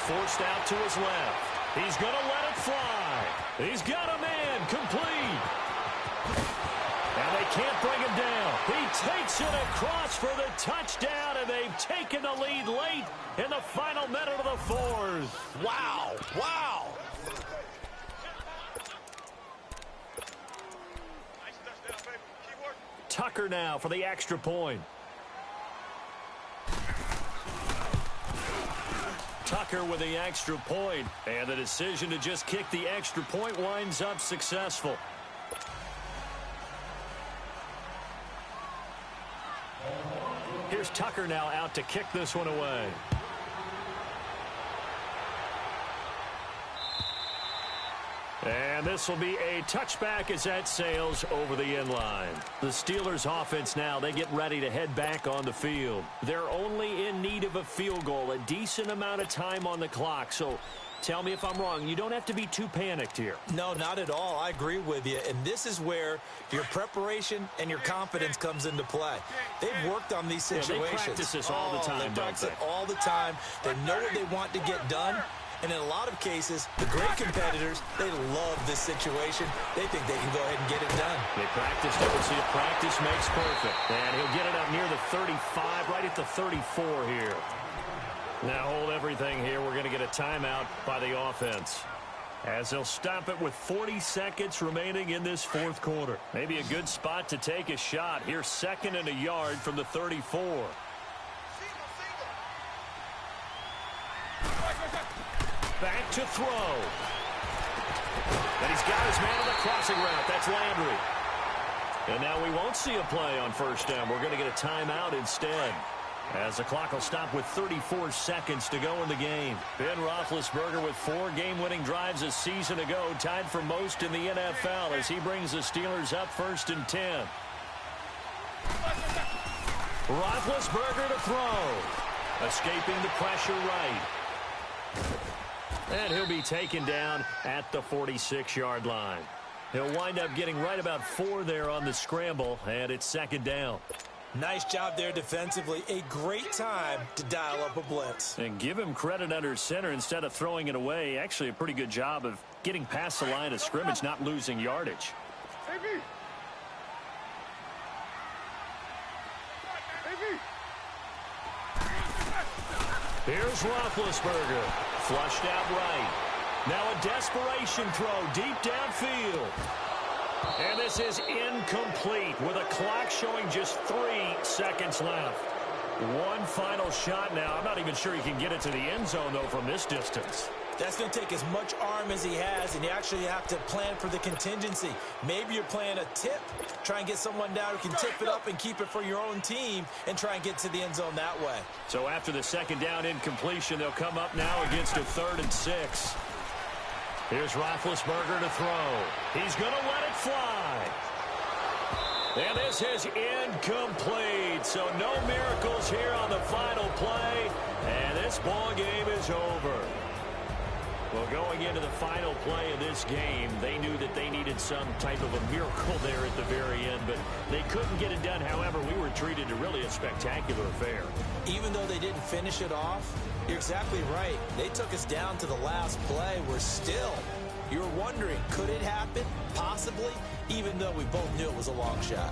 Forced out to his left. He's going to let it fly. He's got a man. Complete. And they can't bring him down. He takes it across for the touchdown, and they've taken the lead late in the final minute of the 4th. Wow. Wow. Tucker now for the extra point. Tucker with the extra point, and the decision to just kick the extra point winds up successful. Here's Tucker now out to kick this one away. And this will be a touchback as that sails over the end line. The Steelers offense now, they get ready to head back on the field. They're only in need of a field goal, a decent amount of time on the clock. So tell me if I'm wrong. You don't have to be too panicked here. No, not at all. I agree with you. And this is where your preparation and your confidence comes into play. They've worked on these situations. They practice this all the time, they practice it all the time. They know what they want to get done. And in a lot of cases, the great competitors, they love this situation. They think they can go ahead and get it done. They practiced it. We'll see if practice makes perfect. And he'll get it up near the 35, right at the 34 here. Now hold everything here. We're going to get a timeout by the offense, as they'll stop it with 40 seconds remaining in this 4th quarter. Maybe a good spot to take a shot. Here's 2nd and a yard from the 34. Back to throw. And he's got his man on the crossing route. That's Landry. And now we won't see a play on 1st down. We're going to get a timeout instead, as the clock will stop with 34 seconds to go in the game. Ben Roethlisberger with 4 game-winning drives a season ago, tied for most in the NFL as he brings the Steelers up 1st and 10. Roethlisberger to throw. Escaping the pressure right. And he'll be taken down at the 46-yard line. He'll wind up getting right about 4 there on the scramble, and it's 2nd down. Nice job there defensively. A great time to dial up a blitz. And give him credit under center instead of throwing it away. Actually, a pretty good job of getting past the line of scrimmage, not losing yardage. Here's Roethlisberger. Flushed out right. Now a desperation throw deep downfield. And this is incomplete with a clock showing just 3 seconds left. One final shot now. I'm not even sure he can get it to the end zone, though, from this distance. That's going to take as much arm as he has, and you actually have to plan for the contingency. Maybe you're playing a tip. Try and get someone down who can tip it up and keep it for your own team and try and get to the end zone that way. So after the 2nd down incompletion, they'll come up now against a 3rd and 6. Here's Roethlisberger to throw. He's going to let it fly. And this is incomplete. So no miracles here on the final play. And this ball game is over. Well, going into the final play of this game, they knew that they needed some type of a miracle there at the very end, but they couldn't get it done. However, we were treated to really a spectacular affair. Even though they didn't finish it off, you're exactly right. They took us down to the last play. We're still, you're wondering, could it happen? Possibly, even though we both knew it was a long shot.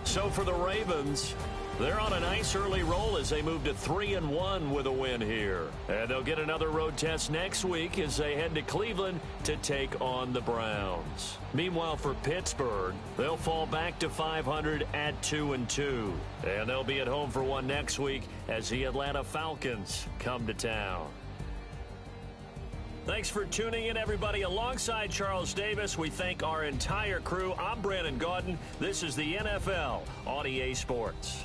So for the Ravens, they're on a nice early roll as they move to 3-1 with a win here. And they'll get another road test next week as they head to Cleveland to take on the Browns. Meanwhile, for Pittsburgh, they'll fall back to 500 at 2-2. And they'll be at home for one next week as the Atlanta Falcons come to town. Thanks for tuning in, everybody. Alongside Charles Davis, we thank our entire crew. I'm Brandon Gaudin. This is the NFL on EA Sports.